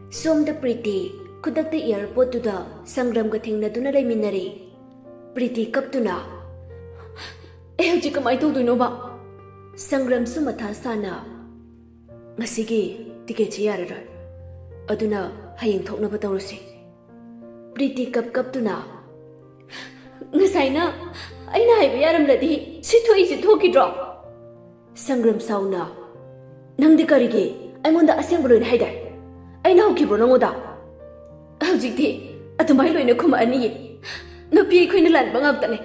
Somda Priti Kudakta airport to the Sangram Gathing Natuna Minari. Priti Kaptuna Eljikamai to Nova Sangram Sumatha Sana Masigi Ticket Yara Aduna Haying Tokna Batorosi Priti Kaptuna Nasaina Aina Yaram Ladi Sito is Toki drop Sangram Sauna Nangdi Karigi I'm on the assembly in Haida I know Kibonoda Aljiti at the Milo in a Kumani No P. Queenland Bangabtane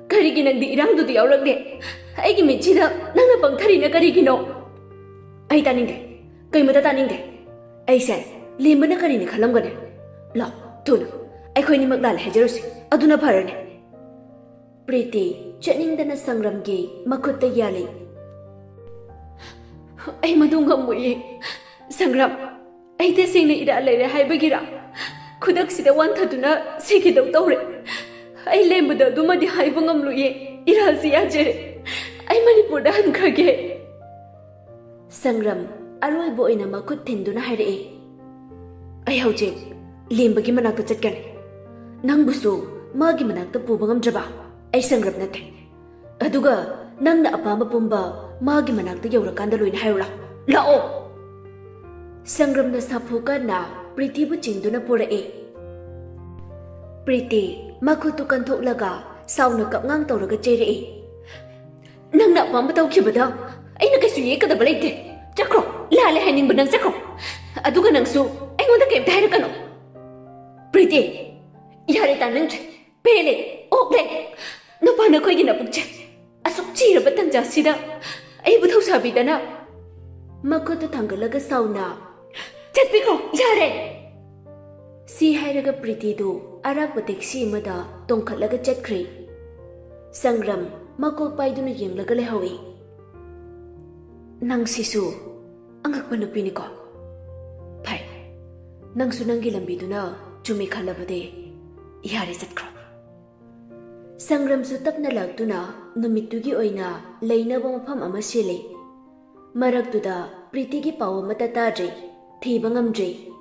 Karigin and the Irang to the Auragde I give me Chida Nana Bankarina Karigino I tanning Kaimata tanning I said Limana Karina Kalangane La Tuna I couldn't make that Hajeros Aduna Parane Pretty Chatting than a sangram gay Makuta Yali I madunga muye Sangram I testing it at later Hibagira Kudak see the one tatuna seek it out I lay with the Duma de Hibungam Luye Iraziaje I Manipudan Kage Sangram Alloy boy in a Makut Tinduna Hide I hoje Limbagimanak the Chatkan Nambusu Magimanak the Pubangam Jaba I sangram nate Aduga Nang the Apama Pumba Magimanak the Yorakandalo in Hira Lao Sangram na Sapuka na Priti Buchinduna Pura E Priti Makutu Kantok Laga Sauna Kapngang Toraga Jere E Nang na Pamataw Kibada ay nakasuyika da balite Jakro Lala Haning Banang Jakro Aduga nang su ay mo da kem tayo kano Priti Yari tanang Pele Okle No pa na ko'y ginapugche Asok chira batang jasida ay butaw sabi da na Makutu Tangalaga Sauna Chatpiko, Yare! Si Hiraga Priti do, Arak Batexi Mada, Tonkalaga Chatcree. Sangram, Mako Paiduna Yang Lagalehawi. Nang Sisu, Angak Panupiniko. Pai, Nang Sunangilambiduna, Chumikalabade, Yare Chatkro. Sangram Sutap na Lagtuna, Numitugi Oina, Laina Wamapam Amasili. Maragduda, Pritigi Pawa Matatadri. Thibangamdri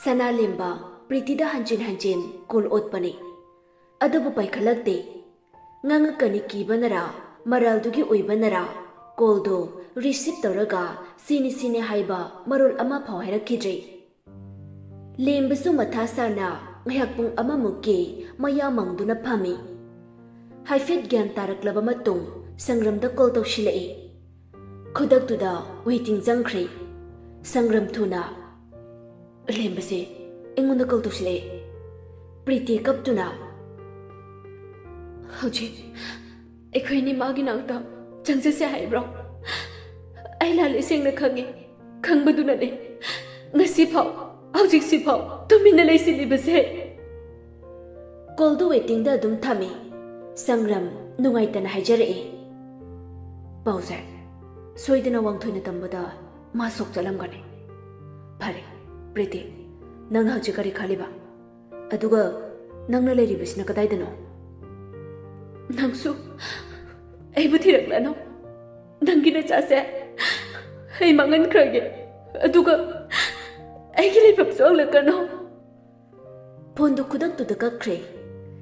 Sana Limba Pritida Hanjin Kul Otpani Adabu Paikalagde Nangakani Kibanara Maraldugi Uibanara Koldo Receipt Toraga Sini Haiba Marul Ama Pawhera Kidri Limbasu Matasana Ngayakpung Amamuki Maya Mangduna Pami Haifit Gyan Taraklaba Matung Sangram da Kolto Shilai Kodak to the Waiting Zankri Sangram Tuna Lembase Engunda Kultusle Priti Kaptuna Hoji Equini Maginauta Chansese Hybro I lali sing the Kangi Kangbadunade Nasipo Hojik Sipo Tuminale Silibase Koldo waiting the Dum Tami Sangram Nungaitan Hajare Bowser Soidina Wang Tunatambada Masok Jalamgani Pare, Priti, Nang Hajikari Kaliba Aduga Nang Lady Bisnakadaidano Nangsu Abutiranglano Nangina Chase Hey Mangan Krage Aduga Agili Papsol Lacano Pondo Kudak to the Kakre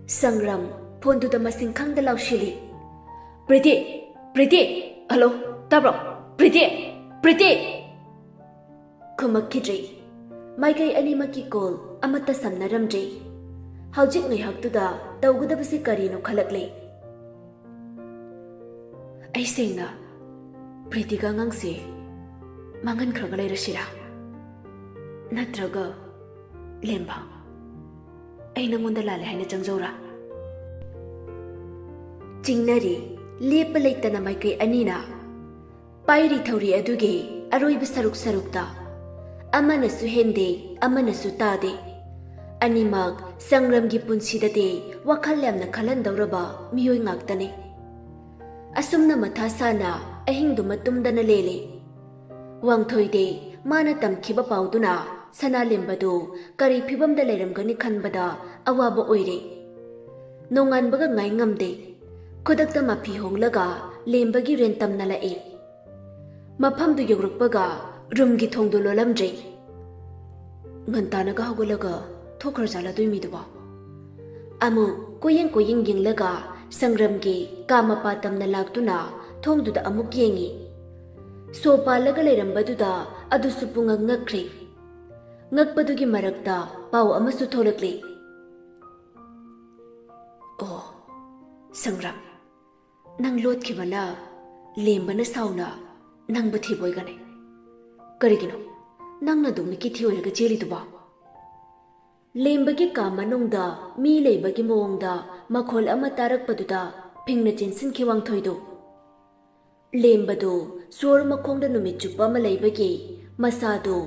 Sangram Pondo the Masinkang the Laushili Priti, Hello, Tabro, Priti Kumakidri Maikai Animaki Kol Amata Samnaramji Haujik Nihak to the Taugudabasi Karino Kalakli I sing na Priti Gangangsi Mangan Kragalera Shira Natraga Lemba Ainamunda Lala Hana Jangjora Jingnari Lepalaitana Maikai Anina Pairi Tauri Adugi Aroiba Sarukta Amana Suhende, Amana Sutade Animag, Sangram Gipunsidade, Wakalam na Kalandauraba, Mioy Ngagtane Asum na Matasana, Ahing Dumatumda na Lele Wang Toyde, Mana Tamkiba Pauduna, Sana Limbado, Kari Pibam da Leram Gani Kanbada, Awaba Oire Nongan Baga Ngay Ngamde, Kodakta Mapihong Laga, Lembagi Rentam Nalae Mapam du Yogrukbaga, Rumgi Tongdo Lolamdre ngantanaga hogolaga thokar jala doi mi duba amu koyeng yenglaga sangram gi kama patamna laktuna thongduda amuk yengi sopa laga leirambadudha adusu pungak ngakri ngakpadugi marakta pau amasu tholakli oh sangram nang lot khibana lembana sauna nang bathi boygane karigino nang na dumni ki thioiraga cheli duba lembagi kamanongda mi leibagi moongda makhol ama tarakpaduda phingna chensin khiwang thoidu lemбadu sor makhongda numit chupa ma leibagi masadu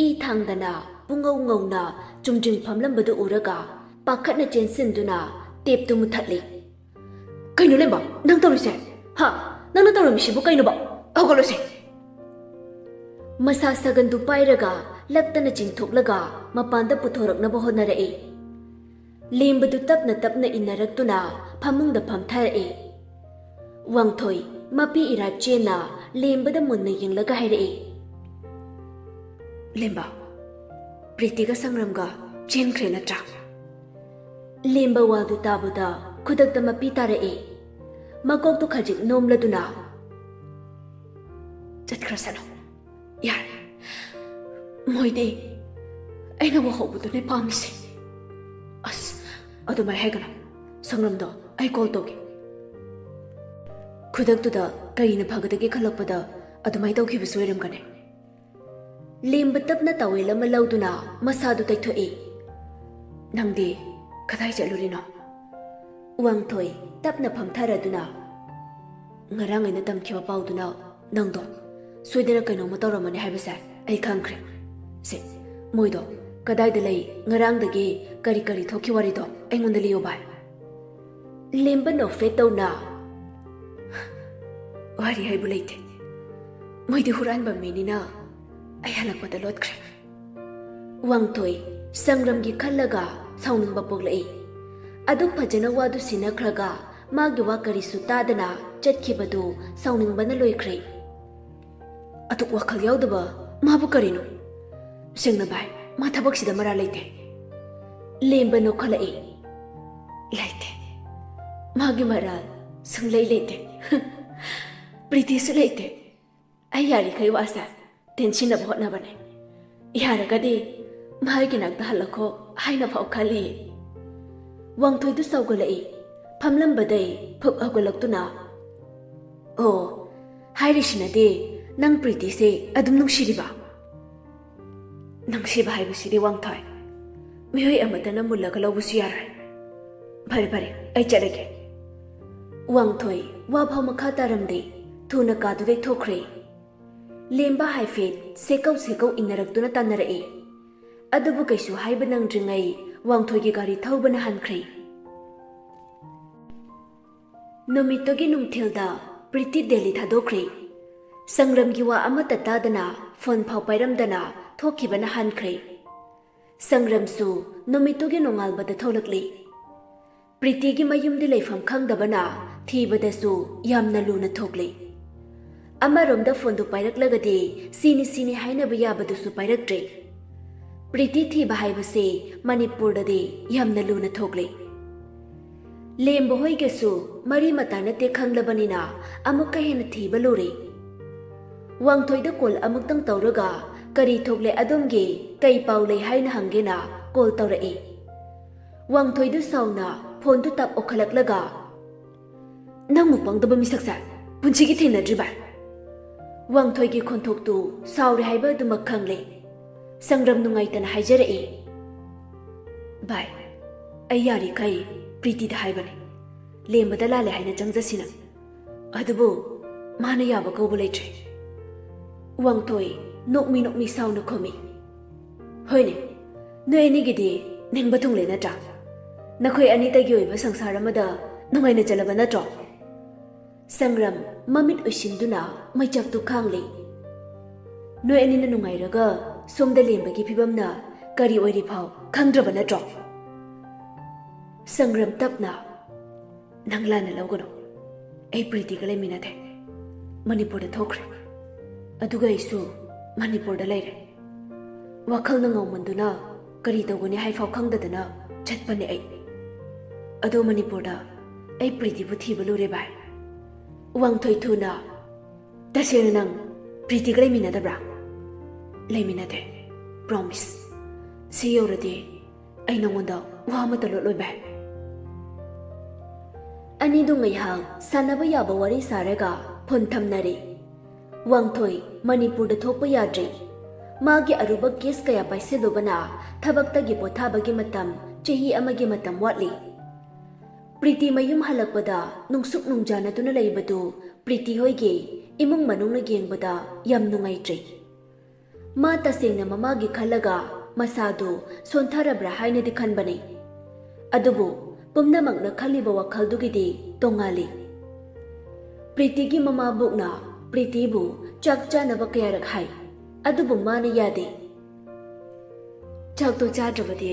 I thangdana pungau ngauna chumjing phamlambadu uraga pakhatna chensinduna teptu muthatli kaino lemba nang tawrise ha nang na tawramisibu kaino ba hogolose masa sagandu pairaga laktana chingthoklaga mapanda puthoraknaba honarae lembadu tapna inaraktuna phamungda phamtharae wangthoi mapi ira chena lembada munna yenglaga hairae lemba pritiga sangramga chenkre natra lemba wadu tabuda khudakta mapi tarae makoktu khajik nomladuna chatkrasano yar moide aina wa hobudune pamise as adumai haigana sangramdo ai call toge khudaktuda kaina bhagadagi khalakpada adumai tawkhiba soiramgane lemba tapna tawela malauduna masadu taithoi nangdi kadai chalurino wangthoi tapna phamtharaduna ngarang aina tamkhiba pauduna nangdo soidana kaino mataramani haibasa ai khangkhre se moido kadai dalai ngarang dagi kari thoki warido aingonda liyo bai lemba no fetona wari haibu leite moidi huran ba menina ai halakpada lotkre wangthoi sangram gi khallaga sauning ba poglai adu phajana wadu sinakhraga magi wa kari su tadana chatkhibadu sauning bana loikhre atuk wakhal yaudaba mabu karino sengna bai ma thabak sida mara leite lemba no khalai leite magi mara sunglai leite priti su leite ai yari kai wasa tension na bahot na bane yara gadi mai ki nak dal ko hai na phau khali wangthoi du saugalai phamlam badai phuk agolak tuna oh hairishna de nang priti se adum nung shiriba nang shiba hai bu siri wangthoi mihoi amatana mullaga lawu siyar bare ai chalege wangthoi wa phau makha taramde thuna ka du de thokre lemba haifet sekau inarakduna tanarae adubu kaisu haiba nangdringai wangthoigi gari thawbana hankhre nomitogi nungthelda priti delhi thadokre sangramgi wa amata tadana phone phau pairamdana thokibana hankhre sangramsu nomitogi nongalbada tholakli pritigi mayumdi leifam khangdabana thibadasu yamna luna thokli amaromda phone du pairaklagadi sini haina bayabadu su pairaktre priti thiba haibase manipur dadi yamna luna thokle lembo hoigesu mari matana te khanglabanina amukka hena thiba lore wangthoida kol amuktang tawraga kari thokle adomge kai paulei haina hangena kol tawrae wangthoidu sauna phone du tap okhalaklaga namu pangdaba misaksa punchigi thena driba wangthoigi khonthoktu saure haiba du makhangle sangram nungai tan haijare bai ayari kai priti da haibane lemba da lale haina changjasina adubu mana yaba ko bulaitre wangthoi nokmi sauna khomi hoine noi ni gidi ningba thung le na ta nakhoi ani ta gi oiba sangsara mada nungai na chalaba na tro sangram mamit ushinduna maichak tu khangli noi ani na nungai raga somda lemba gi phibamna kari oiri phau khangdraba na tro sangram tapna nangla na lawgono ai priti gale minate manipur da thokre aduga isu manipur da leire wakhal na ngawmanduna kari tawgani haifau khangdadana chatpane ai ado Manipurda ai Priti bu thiba lure bai wangthoi thuna tasena nang Priti ga leminadabra leminade promise si yoradi ai nangonda wa mata loi bai ani du ngai hang sanaba yaba wari saraga phon thamnari wangthoi Manipurda thokpa yadri magi aruba case kaya paise dobana thabakta gi pothabagi matam chehi amagi matam watli Priti mayum halakpada nungsuk nungjana tuna leibadu Priti hoige imung manungna gengbada yam nungai tri ma tasengna mamagi khalaga masadu sontharabra haina di khanbani adubu pumnamakna khaliba wakhaldugi tongali Priti gi mama bukna Priti bu chakcha naba kayarak hai adubu mana yade chak to chadrabade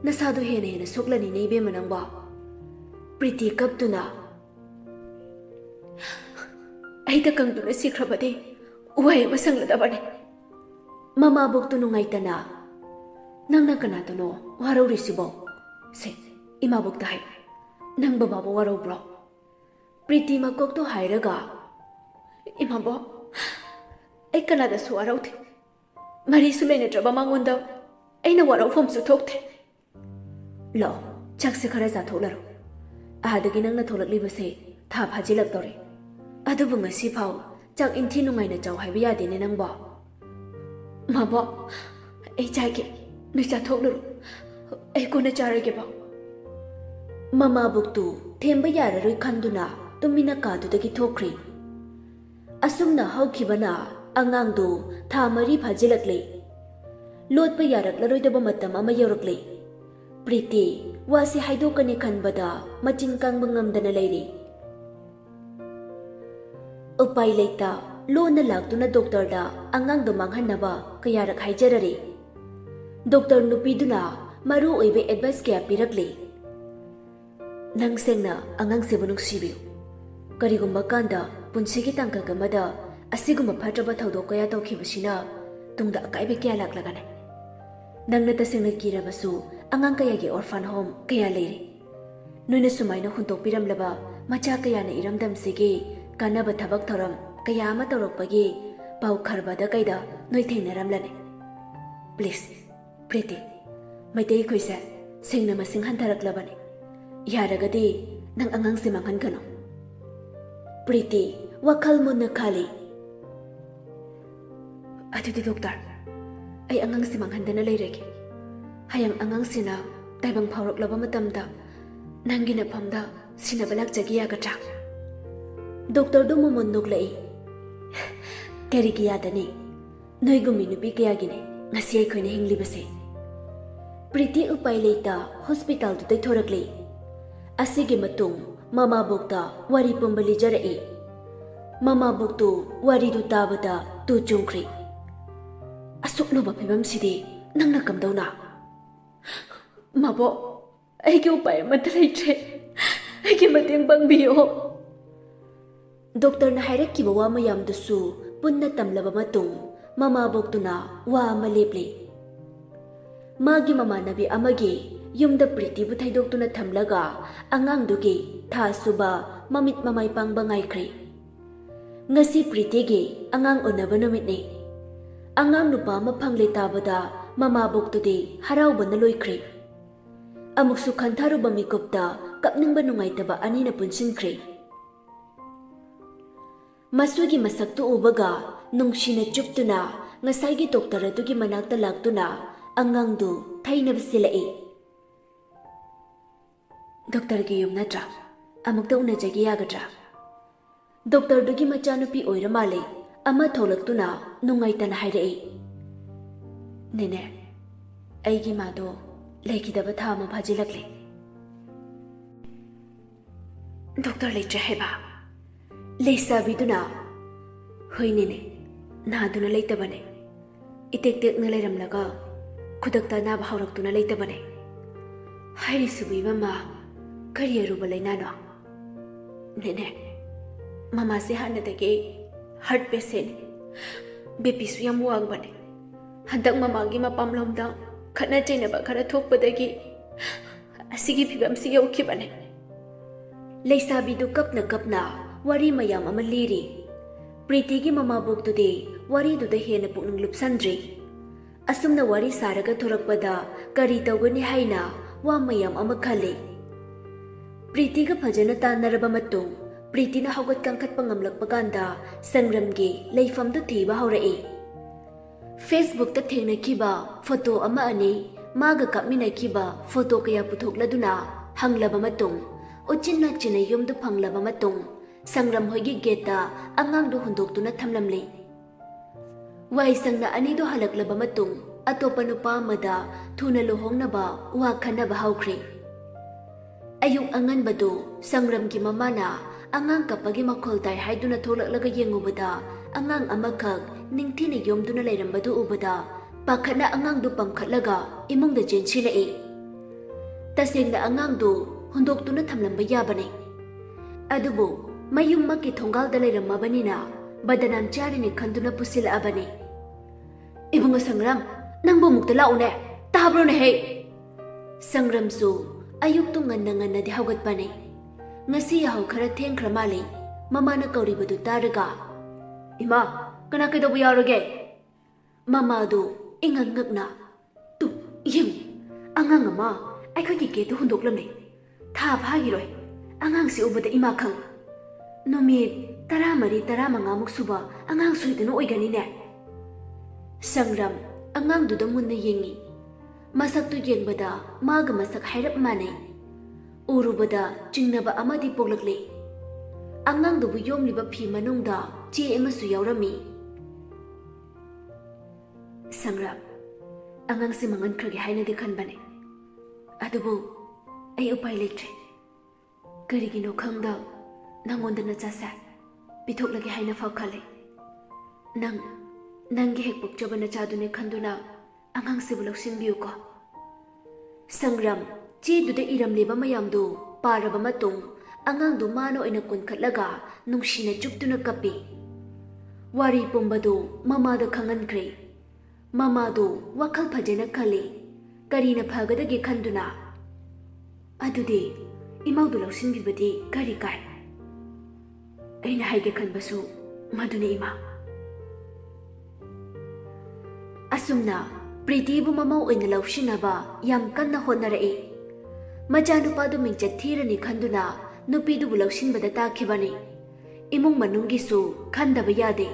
nasadu hena hena soklani neibe manangba Priti kaptuna aida kangduna sikrabade wai masangladabane mama buktu nungaitana nangna kanatono warau risibo se ima bukta hai nang baba bo warau bro Priti makok to hairaga ima bo ai kanada su warau the mari sulene traba mangonda aina warau fom su thokte lo chakse khara za tholaro adagi nangna tholakliba se tha phajilak tori adubu ngasi phau chak inthi nungaina chaw haiba yade ne nangba mabo ai chage nu cha thoklu ai kona charage ba mama buktu themba yararoi khanduna tumina kadudagi thokri asumna haukhibana angangdu tha mari phajilakle lotpa yaraklaroi matam ama yorakle Priti wasi haidokani khanbada machin kangba ngamdana leiri upai leita lona laktuna doctor da angang do manghanaba kayarak haijarari doctor nupiduna maru oibe advice kya pirakle nang sengna angang se bunuk sibiu karigumba kanda punsigi tangka gamada asiguma phatraba thodok kaya tawkhibasina tungda akaibe kya laklagane nangna tasengna kirabasu angang kaya gi orphan home kaya leiri noina sumaina huntok piramlaba macha kaya na iramdam sege kanaba thabak thoram kaya ama torokpagi pau kharbada kaida noi theinaramlane please Priti maitei khoisa sengna masing hantaraklabane yaragadi nang angang se manghan kano Priti wakhal munna khali adudi doctor ai angang se manghandana leirege hayang angang sina taibang phauroklaba matamda nangina phamda sina balak jagiya gatra doctor do momon noklai kari kiya dani noi gumi nupi kaya gine ngasi ai khoine hinglibase Priti upai leita hospital tu thorakle asigi matung mama bokta wari pumbali jarai mama boktu wari du tabada tu chungkhri asuklo ba phibam sidi nangna kamdauna mabo ai ge upai matlai tre ai ge mateng bangbiyo doctor na hairak ki bawa mayam dusu punna tamlaba matung mama boktuna wa maleple magi mama nabi amagi yumda Priti bu thaidokuna thamlaga angang dugi tha suba mamit mamai pangba ngaikri ngasi Priti ge angang onaba numit ne angang nupa ma phangle tabada mama boktudi harau bana loikri amuksu khantharu bami kopta kapningba nungaitaba ani na punsinkhri masugi masaktu ubaga nungshina chuptuna ngasaigi doctor atugi manakta laktuna angangdu thainab silai doctor gi yum natra amukta una jagi yagadra doctor dugi machanupi oiramale ama tholaktuna nungaitana hairai nene aigi mado leikidaba thama phajilakle doctor leitre heba leisa biduna hoinene naduna leitabane itek tek na leiramlaga khudakta na bhaurak na leitabane hairi subi mama kariyeru balaina no nene mama se hanadage heart patient BP su yam wang bane हंदक ममागी मपामलोमदा खना चैनब खरा थोकपदगी असिगी फिबमसी यौखिबने लेसाबीदु कपना कपना वारी मयाम अमा लिरी प्रीतिगी ममाबोकदुदे वारीदुदा हेना पुकनिंग लुपसंद्री असुमना वारी सारगा थोरकपदा करी तौगनी हाइना वा मयाम अमा खले प्रीतिगा फजना तानरबा मतुंग प्रीतिना हौगत कांखतपा ngamlakpa kanda sangram-gi leifamdu thiba haurai Facebook ta thengnakiba photo ama ani maga kapminakiba photo kaya puthokladuna hanglaba matung uchinna china yumdu phanglaba matung sangram hoigi geta angang du hundoktuna thamlamle wai sangna ani do halaklaba matung atopa nupa amada thuna lohongnaba wa khanaba haukhre ayuk angan badu sangram gi mamana angang kapagi makhol tai haiduna tholaklaga yengubada angang amakhak ningthina yomduna leirambadu ubada pakhana angang du pamkhatlaga imungda jenchilai tasengna angang du hundoktuna thamlamba yabane adubu mayum makki thongalda leirammabanina badanam charini khanduna pusila abane ibunga sangram nangbo mukta laune tabro ne he sangram su ayuk tu nganna nganna di hawgat bane ngasi yahaw khara thengkhra male mamana kauribadu taraga ima kana kaidobu yarage mama du ingangakna tu yim angang ama aikhagi ke tu hundoklamne tha phagiroi angang si ubada ima khang nomit 13 muk suba angang suidana oigani ne sangram angang du damunna yengi masak tu yengbada maga masak hairap manai urubada chingnaba amadi poglakle angang du bu yomliba phi manungda che emasu yaurami sangram angang si mangan khrage haina de khanbane adubu ai upai letre karigino khangda nangonda na chasa pithoklage haina fa khale nangi hek pokchabana chadune khanduna angang si buloksin biu ko sangram che duda iram leba mayam du paraba matung angang du mano ina kun khatlaga nungshina chuptuna kapi wari pumbadu mama da khangan kre mama du wakhal phajena khale karina phagada ge khanduna adude imau du loksin bibadi kari kai aina haige khanbasu madune ima asumna प्रीति बु ममौ ओइन लौशिनबा याम कन्ना होनरए मचानुपा दु मिंचत थीरनि खंदुना नुपी दु लौशिनबदा ताखिबनि इमुंग मनुंगिसु खंदब यादे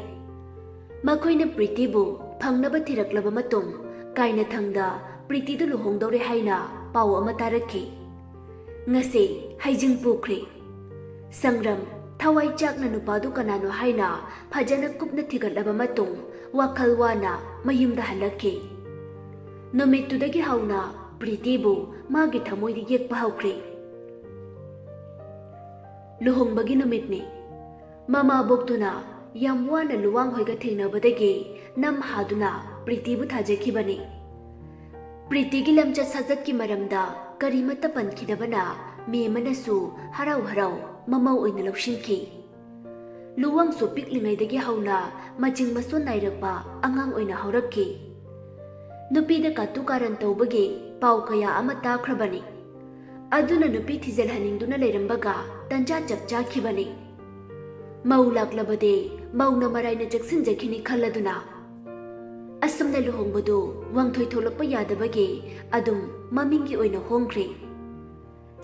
मखोइना प्रीति बु फंगनबा थिरकलबा मतुंग काइना थंगदा प्रीति दु लुहोंगदौरे हाइना पाव अमा तारखि ngase haijing pukri sangram thawai chakna nupa du kanano haina phajana kupna thigalaba matung wakhal wana mayumda halakhi nomitudagi hauna प्रीति बु मागी थमोइदि येकपा हौख्रे लुहोंगबगी नुमितनि ममा बोक्तुना याम वाना लुवांग होइगा थेंगनबदगी नम हादुना प्रीति बु थाजेखिबनि प्रीति गी लमचत सजत की मरमदा करीमत पनखिदबना मेमनसु हराव हराव ममौ ओइन लौशिनखि लुवांग सु पिकलिङैदगी हौना मचिंग मसोन नाइरकपा अंगांग ओइना हौरखि नुपीदा कातु कारण तौबगे पाव कया अमा ताख्रबनि अदुना नुपी थिजल हनिंगदुना लेरंबगा तंजा चपचाखिबनि मौ लाक्लबदे मौना मराइना जक्सिनजखिनि खल्लदुना असमना लुहोंबदु वांगथोइ थोलकपा यादबगे अदुम ममिंगी ओइना होंख्रे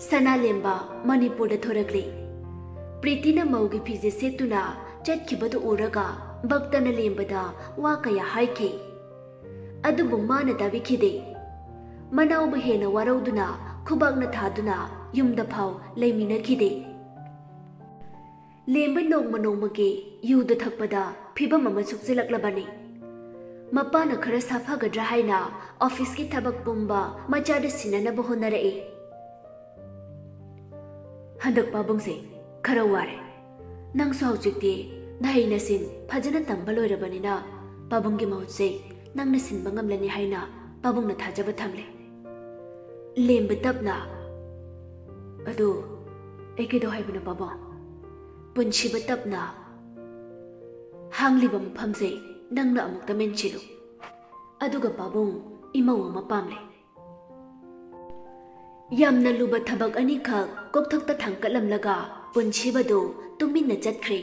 सना लेंबा मणिपुरदा थोरकले प्रीतिना मौगी फिजे सेतुना चटखिबदु उरगा भक्तना लेंबदा वा कया हाइखे अदुबु माना दाबिखिदे मनाउबु हेना वारौदुना खुबागना थादुना युमदा फाव लेमिनखिदे लेंब नोंगमा नोंगमगे युदा थकपदा फिबम अमा सुक्जिलक्लबनि मपाना खरा साफागद्रा हाइना ऑफिस की थबक पुंबा मचादा सिननबा होनरए हंदक पाबुंगसे खरा वारे नंगसु हौजिकति नाहिनसिन फजना तंबा लोइरबनिना पाबुंगी महुतसे नंगना सिनबा ngamlani haina pabungna thajaba thamle lemba tapna adu ekedo haibuna paba punchiba tapna hangliba maphamse nangna amukta menchilu अदुगा पाबुंग इमौ अमा पामले यामना लुबा थबक अनिखक कोकथक्ता थांकलमलगा पुनसिबदो तुमिन्ना चतख्रे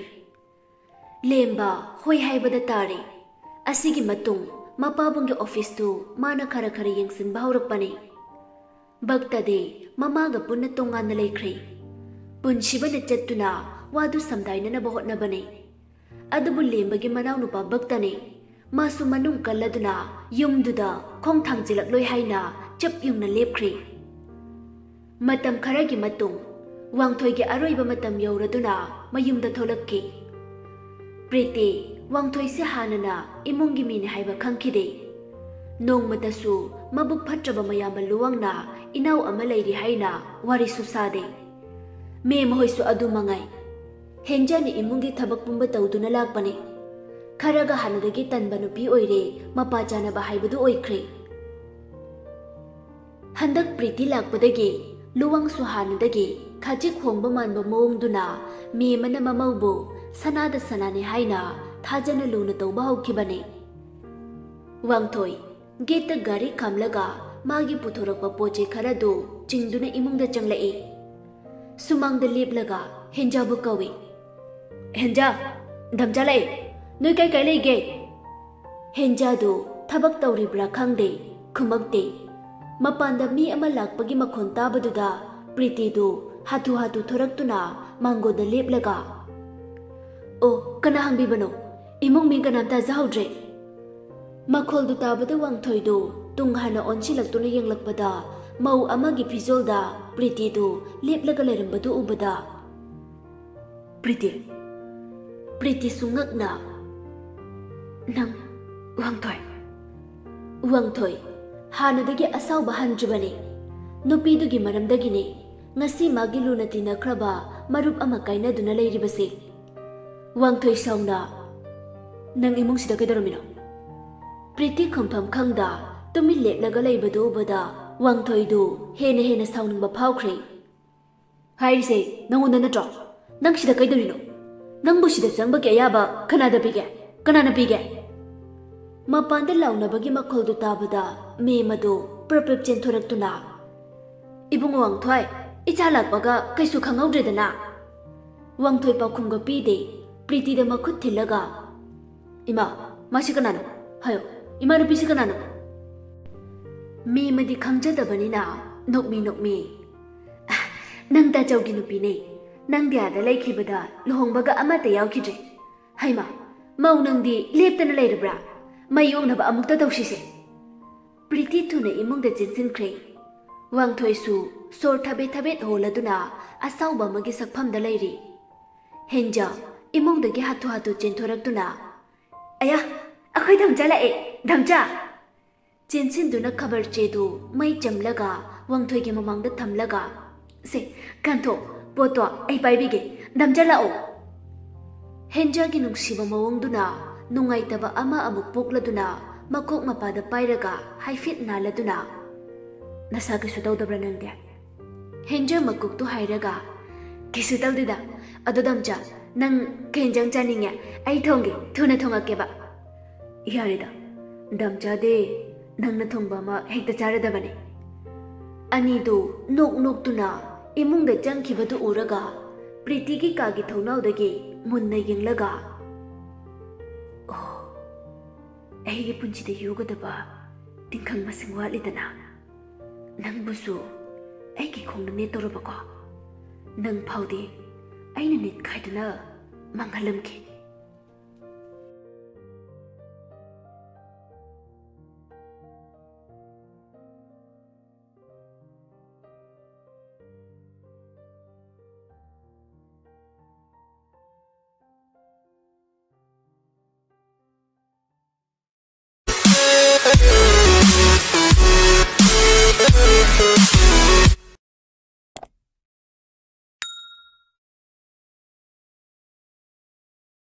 लेम्बा होय हाइबदा तारे असिगी मतुंग मपाबुंगी ऑफिस तु माना खरा खरा यंगसिनबा हौरकपने बक्तदे ममागा पुन्ना तोंगाना लेख्रे पुनसिबना चत्तुना वादु समदाइननबा होटनबने अदुबु लेम्बगी मनाव नुपा बक्तने मासु मनुंग कल्लदुना युमदुदा खोंग थांजिलक्लोय हाइना चप युंगना लेप्ख्रे मतम खरागी मतुंग वांगथोयगी अरोइबा मतम यौरदुना मयुमदा थोलक्की प्रीति वांगथोयसे हानना इमुंगी मीने हाइबा खंखिदे नोंगमतसु मबुक फट्रबा मयाम लुवांगना इनाव अमा लैरि हाइना वारिसु सादे मे महोयसु अदु मंगाई हेंजानी इमुंगी थबक पुंबा तौदुना लाकपने खरगा हानदगी तनबा नुपी ओइरे मपा चानबा हाइबदु ओइख्रे हंदक प्रीति लाकपदगी लुवांगसु हानदगी खाजिक होंबा मानबा मोंगदुना मे मना ममौबु सनादा सनाने हाइना थाजना लुना तौबा हौखिबने वांगथोय गेट गाड़ी खामलगा मागी पुथोरकपा पोचे खरदु चिंगदुना इमुंगदा चंगलाए सुमांगदा लेपलगा हेंजाबु कवे हेंजा धमजा लै नोय काय काय लेगे हेंजादु थबक तौरिब्रा खंगदे खुमकते मपानदा मी अमा लाकपगी मखोन ताबदुदा प्रीतिदु हाथु हाथु थोरक्तुना मांगोदा लेपलगा ओ कना हंगबिबनो इमुंग मी कनामता जाहौद्रे मखोलदु ताबदा वांगथोयदु तुंगहाना ओनसिलक्तुना यंगलकपदा मौ अमागी फिजोलदा प्रीतिदु लेपलगा लेरंबदु उबदा प्रीति सुंगकना नंग वांगथोय हानदगी असाउबा हंद्रिबने नुपीदुगी मरमदगिने ngasi magi luna tinakraba marup ama kainaduna leiribase वांगथोय साउना नंग इमुंग सिदा कैदरमिनो प्रीति खंफम खंगदा तुमि लेपलगा लेबदो उबदा वांगथोयदु हेने हेने साउनिंगबा फावख्रे हाइरिसे नंगोंदा नट्रो नंग सिदा कैदरिनो नंगबु सिदा चंगबगे अयाबा खनादा पिगे मपानदा लाउनबगी मखोलदु ताबदा मे मदो प्रपप चेंथोरक्तुना इबुंग वांगथोय इचा लाकपगा कैसु खंगौद्रेदना वांगथोय पाखुमगा पीदे प्रीतिदा मखुत थिलगा इमा मासी कनानो हायो इमा नुपीसी कनानो मे मदि खंगजदबनिना नोकमी नंग ता चौगी नुपीने नंग द्यादा लेखिबदा लुहोंगबगा अमता यावखिद्रे हाइमा मौ नंगदी लेपतना लेरब्रा मयोंगनबा अमुक्ता तौसिसे प्रीति थुना इमुंगदा चिनसिनख्रे वांगथोयसु सोर थबेत होलदुना असाउबा मगी सकफमदा लेरि हेंजा इमुंगदगी हाथु हाथु चेंथोरक्तुना अया अखोय धमजा लाए धमजा चेंसिनदुना खबर चेदु मै चमलगा वांगथोयगी ममांगदा थमलगा से कांथो पोतो आई पाइबिगे धमजा लाओ हेंजागी नुंगसिबा मवंगदुना नुंगाइतबा अमा अमुक पोकलदुना मकोक मपादा पाइरगा हाइफिट नालदुना नसा किसु तौदब्रा नंगदे हेंजा मकुकतु हाइरगा किसु तौदिदा अदो धमजा नंग केंजंग चानिंगे आई थोंगे थुना थोंगाकेबा यारेदा धमजादे नंगना थोंबा मा हेक्ता चारदबने अनिदो नोक इमुंगदा चंगखिबदु उरगा प्रीतिगी कागी थौनाउदगी मुन्ना यंगलगा ओ एगी पुंचिदा युगदबा तिंखंग मसिंग वालिदना नंगबुसु एगी खोंगना नेतोरबको नंग फाउदे आइना नित खाइदना मंगलमखि